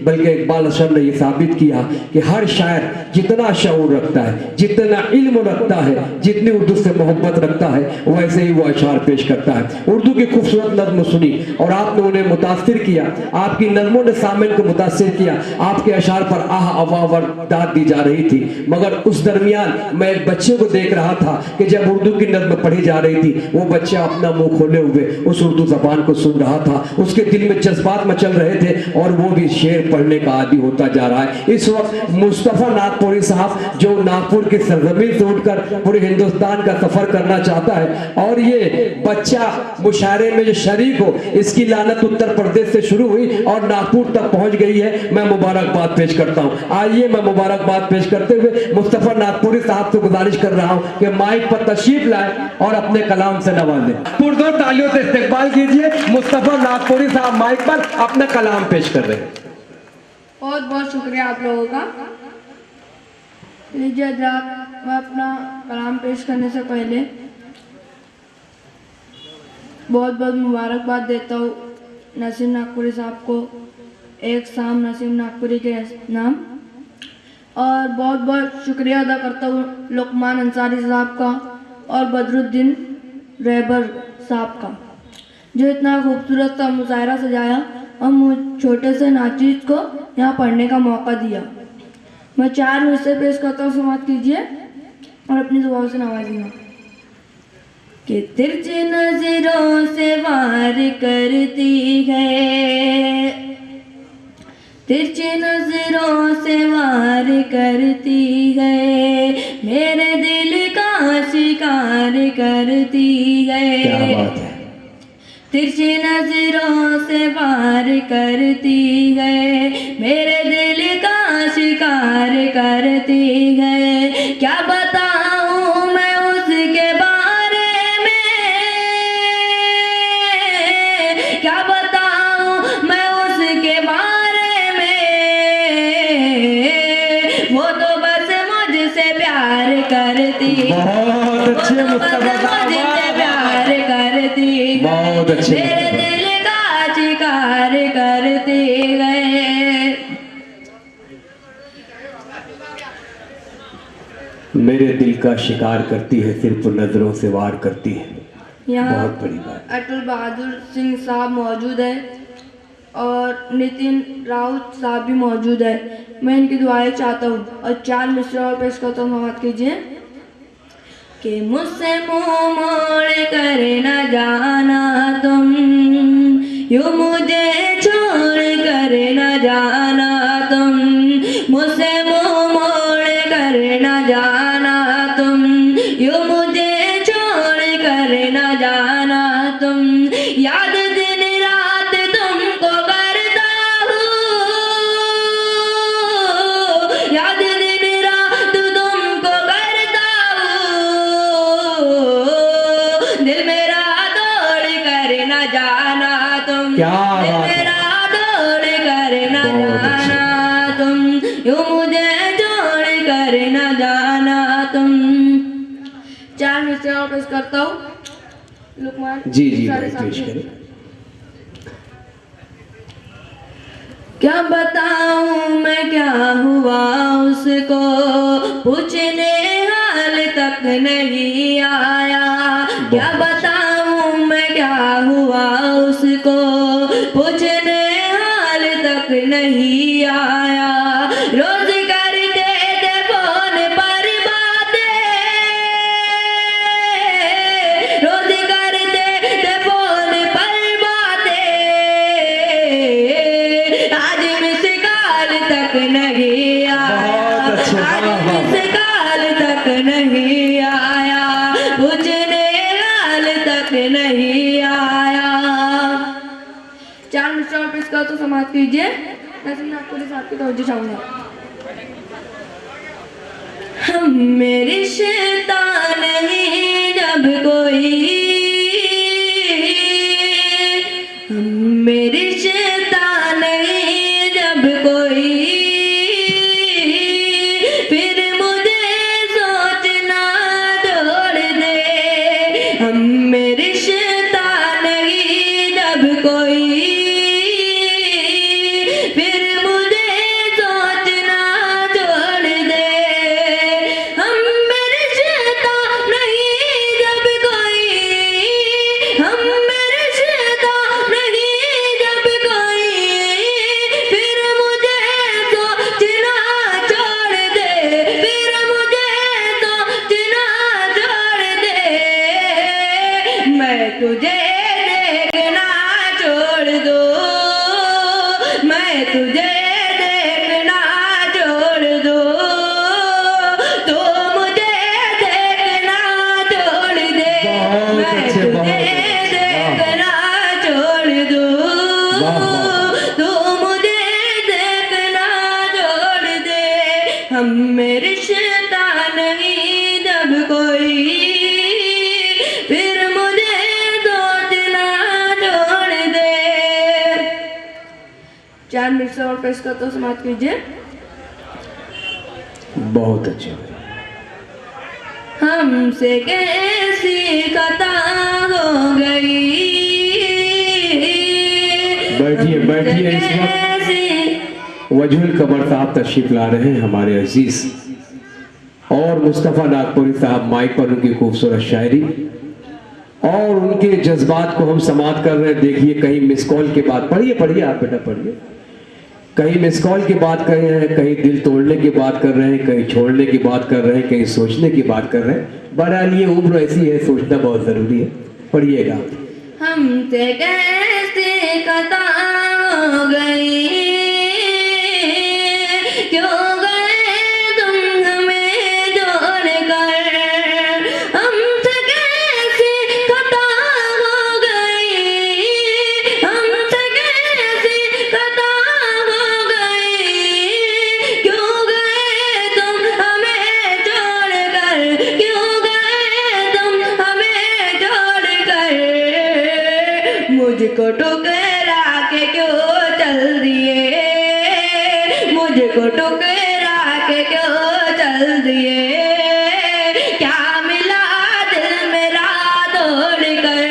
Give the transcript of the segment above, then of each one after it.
बल्कि इकबाल असर ने यह साबित किया कि हर शायर जितना शऊर रखता है, जितना इल्म रखता है, जितनी उर्दू से मोहब्बत रखता है, वैसे ही वो अशार पेश करता है। उर्दू की खूबसूरत नज़्म सुनी और आपने उन्हें मुतासिर किया, आपकी नज़्मों ने सामिन को मुतासिर किया, आपके अशार पर आह अवावर दाद दी जा रही थी। मगर उस दरमियान मैं एक बच्चे को देख रहा था कि जब उर्दू की नज़्म पढ़ी जा रही थी, वो बच्चा अपना मुंह खोले हुए उस उर्दू ज़बान को सुन रहा था। उसके दिल में जज्बात मचल रहे थे और वो भी शेर पढ़ने का आदी होता जा रहा है। इस वक्त मुस्तफ़ा नागपुरी साहब जो नागपुर की सरजमीन से उठकर पूरे हिंदुस्तान का सफर करना चाहता है और ये बच्चा मुशायरे में जो शरीक हो, इसकी लानत उत्तर प्रदेश से शुरू हुई और नागपुर तक पहुंच गई है। मैं मुबारकबाद पेश करता हूं। आइए मैं मुबारकबाद पेश करते हुए मुस्तफ़ा नागपुरी साहब से गुजारिश कर रहा हूं कि माइक पर तशरीफ लाए और अपने कलाम से नवाजें। पुरजोर तालियों से इस्तकबाल कीजिए। मुस्तफ़ा नागपुरी साहब माइक पर अपना कलाम पेश कर रहे हैं। बहुत बहुत शुक्रिया आप लोगों का। लीजिए हज़रात, मैं अपना कलाम पेश करने से पहले बहुत बहुत मुबारकबाद देता हूँ नसीम नागपुरी साहब को, एक शाम नसीम नागपुरी के नाम, और बहुत बहुत शुक्रिया अदा करता हूँ लुकमान अंसारी साहब का और बदरुद्दीन रहबर साहब का, जो इतना खूबसूरत सा मुशायरा सजाया और मुझ छोटे से नाचीज को यहाँ पढ़ने का मौका दिया। मैं 4 मिसरे पेश करता हूँ, समाप्त कीजिए और अपनी दुआओं से नवाजिएगा। कि तिरछी नजरों से वार करती है, तिरछी नजरों से वार करती है, मेरे दिल का शिकार करती है। क्या बात है। तिरछी नजरों से वार करती है, मेरे दिल का शिकार करती है। क्या बताऊं मैं उसके बारे में, क्या बताऊं मैं उसके बारे में, वो तो बस मुझसे प्यार करती है, बहुत अच्छे मुझसे प्यार करती है, बहुत अच्छे मेरे दिल का शिकार करती है। मेरे दिल का शिकार करती है, सिर्फ नजरों से वार करती है। यहाँ बहुत बड़ी बात। अटल बहादुर सिंह साहब मौजूद है और नितिन राउत साहब भी मौजूद है। मैं इनकी दुआएं चाहता हूँ और 4 मिसरे और पेश करता हूँ, समाप्त कीजिए। कि मुझसे मुंह मोड़ कर न जाना तुम, यूं मुझे छोड़ कर न जाना तुम, मुझसे मुंह मोड़ कर न जाना तुम, यूं मुझे छोड़ कर न जाना तुम। याद दिन रात तुमको करता हूँ, याद दिन रात तुमको करता हूँ, दिल मेरा तोड़ कर न जाना तुम, क्या दिल बात है। मेरा तोड़ कर न जाना तुम, यूं मुझे छोड़ कर न जाना तुम। 4 मिसरे और पेश करता हूँ। लुकमान जी जी सारे भाई पेश साथी। करें। क्या बताऊं मैं क्या हुआ उसको, पूछने हाल तक नहीं आया। क्या बताऊं मैं क्या हुआ उसको, पूछने हाल तक नहीं आया। रोज करते थे फोन पर बातें, रोज करते थे फोन पर बातें, आज मिस कॉल तक नहीं आया, आज मिस कॉल तक नहीं आया, पूछने हाल तक नहीं आया। 4 मिसरे और पेश कर तो समाप्त कीजिए। नसीम नागपुरी साहब की तवज्जो चाहूंगा। हम मेरी शैतान नहीं जब कोई, हम मेरी शैतान नहीं जब कोई, फिर मुझे सोचना छोड़ दे। हम मेरी शैतान नहीं जब कोई, फिर 4 मिनट से और पेश करता हूँ, समाप्त कीजिए। बहुत अच्छा। हमसे कैसी खता हो गई, बैठिए बैठिए। इस वक्त वजहुल कमर साहब तशरीफ ला रहे हैं, हमारे अजीज, और मुस्तफ़ा नागपुरी साहब माइक पर उनकी खूबसूरत शायरी और उनके जज्बात को हम समाप्त कर रहे हैं। देखिए कहीं मिस कॉल के बाद, पढ़िए पढ़िए आप बेटा पढ़िए, कहीं मिस कॉल की बात कर रहे हैं, कहीं दिल तोड़ने की बात कर रहे हैं, कहीं छोड़ने की बात कर रहे हैं, कहीं सोचने की बात कर रहे हैं। बहरहाल ये उम्र ऐसी है, सोचना बहुत जरूरी है। पढ़िएगा। हमसे कैसी खता हो गई, क्यों गए तुम हमें छोड़कर, हमसे कैसी खता हो गई, हमसे कैसी खता हो गई, क्यों गए तुम हमें छोड़कर, क्यों गए तुम हमें छोड़कर, मुझको ठुकरा के क्यों चल दिए, मुझको ठुकरा के क्यों चल दिए, क्या मिला दिल मेरा तोड़कर।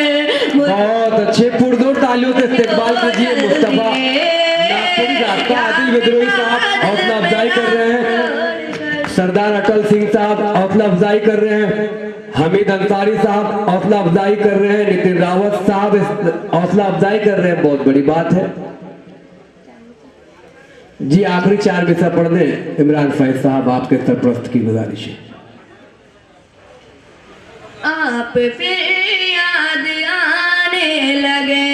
बहुत अच्छे, पुरजोर तालियों से इस्तेकबाल कीजिए मुस्तफा नागपुरी साहब का। आदिल विद्रोही साहब हौसला अफजाई कर रहे हैं, सरदार अटल सिंह साहब हौसला अफजाई कर रहे हैं, हमीद अंसारी साहब हौसला अफजाई कर रहे हैं, नितिन रावत साहब हौसला अफजाई कर रहे हैं। बहुत बड़ी बात है जी। आखिरी 4 विषय पढ़ दें। इमरान फैज साहब आपके सरप्रस्त की गुजारिश है। आप फिर याद आने लगे,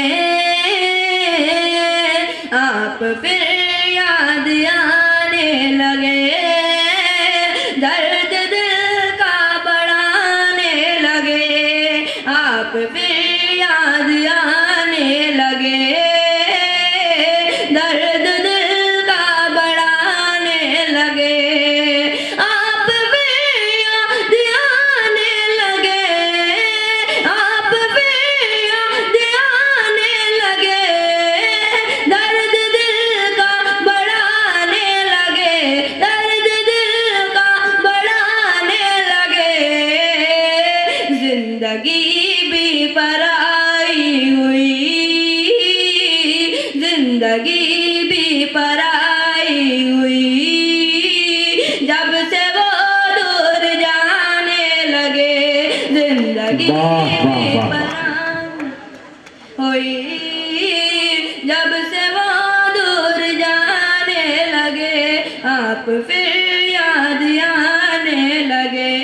आप फिर याद आने लगे, दर्द दिल का बढ़ाने लगे, आप फिर याद आने लगे, दर्द दिल का बढ़ाने लगे, आप फिर याद आने लगे, आप फिर याद आने लगे, दर्द दिल का बढ़ाने लगे, दर्द दिल का बढ़ाने लगे, जिंदगी भी पराई हुई, जिंदगी भी पराई हुई, जब से वो दूर जाने लगे, जिंदगी वाह, वाह, भी वाह। पराई हुई, जब से वो दूर जाने लगे, आप फिर याद आने लगे,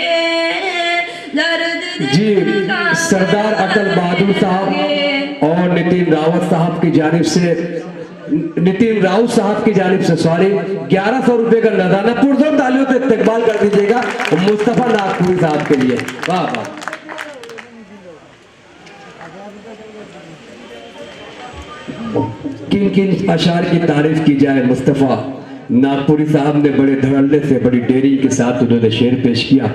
दर्द जी। दिल का सरदार अटल बहादुर साहब और नितिन रावत साहब की जानिब से, नितिन राउत साहब की जानिब से सॉरी, 1100 रुपए का नजराना पुरजोर तालियों से इस्तेकबाल कर दीजिएगा मुस्तफा नागपुरी साहब के लिए। वाह वाह। किन किन अशार की तारीफ की जाए। मुस्तफा नागपुरी साहब ने बड़े धड़ल्ले से, बड़ी डेरी के साथ उन्होंने शेर पेश किया,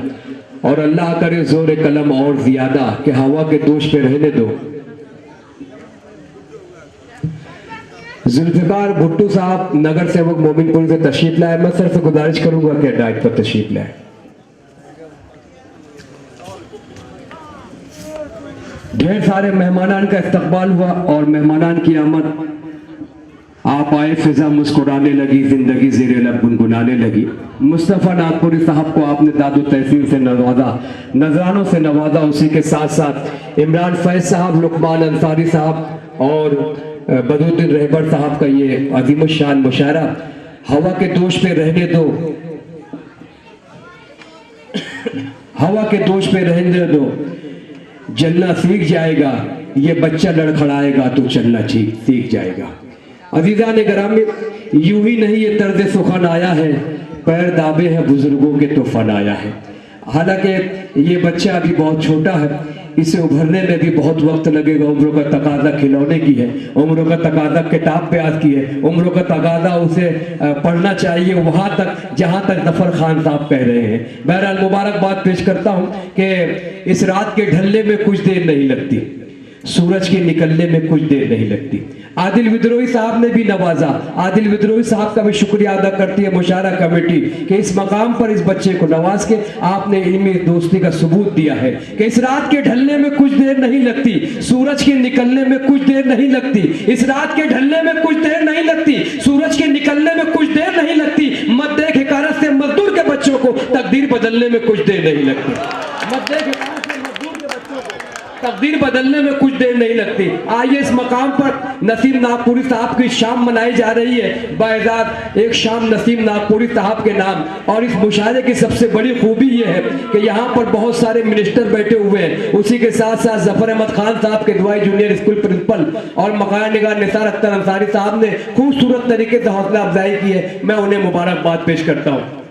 और अल्लाह करे जोर कलम और ज्यादा कि हवा के दोष पे रहने दो। जुल्फिकार भुट्टू साहब नगर सेवक मोमिनपुर से तशरीफ लाए। मैं सर से गुजारिश करूंगा कि डाइट पर तशरीफ लाए। ढेर सारे मेहमानान का इस्तकबाल हुआ और मेहमानान की आमद आप आए, फिजा मुस्कुराने लगी, जिंदगी ज़ेरे लब गुनगुनाने लगी। मुस्तफ़ा नागपुरी साहब को आपने दादो तहसीन से नवाजा, नजरानों से नवाजा। उसी के साथ साथ इमरान फैज साहब, लुकमान अंसारी साहब और बदरुद्दीन रहबर साहब का ये अजीमुशान मुशायरा, हवा के दोष पे रहने दो, हवा के दोष पे रहने दो, जलना सीख जाएगा, ये बच्चा लड़खड़ाएगा तो चलना सीख जाएगा। अजीजा ने ग्रामी, यूं ही नहीं ये तर्ज सुखन आया है, पैर दाबे हैं बुजुर्गों के तो फन आया है। हालांकि ये बच्चा अभी बहुत छोटा है, इसे उभरने में भी बहुत वक्त लगेगा। उम्रों का तकाजा खिलौने की है, उम्रों का तकाजा किताब प्याज की है, उम्रों का तकाजा उसे पढ़ना चाहिए वहां तक जहां तक जफर खान साहब कह रहे हैं। बहरहाल मुबारकबाद पेश करता हूं कि इस रात के ढलने में कुछ देर नहीं लगती, सूरज के निकलने में कुछ देर नहीं लगती। आदिल विद्रोही साहब ने भी नवाजा। आदिल विद्रोही साहब का भी शुक्रिया अदा करती है मुशारा कमेटी कि इस मकाम पर इस बच्चे को नवाज के आपने इल्मी दोस्ती का सबूत दिया है कि इस रात के ढलने में कुछ देर नहीं लगती, सूरज के निकलने में कुछ देर नहीं लगती, इस रात के ढलने में कुछ देर नहीं लगती, सूरज के निकलने में कुछ देर नहीं लगती। मत देख हिकारत से मजदूर के बच्चों को तकदीर बदलने में कुछ देर नहीं लगती। मत देख हिकारत से मजदूर के बच्चों को तकदीर बदलने में कुछ देर नहीं लगती। आइए इस मकाम पर नसीम नागपुरी साहब की शाम मनाई जा रही है। बाइज़ात एक शाम नसीम नागपुरी साहब के नाम। और इस मुशायरे की सबसे बड़ी खूबी यह है कि यहाँ पर बहुत सारे मिनिस्टर बैठे हुए हैं। उसी के साथ साथ जफर अहमद खान साहब के दुआई जूनियर स्कूल प्रिंसिपल और मकान निगार निसार अख्तर अंसारी साहब ने खूबसूरत तरीके से हौसला अफजाई की है। मैं उन्हें मुबारकबाद पेश करता हूँ।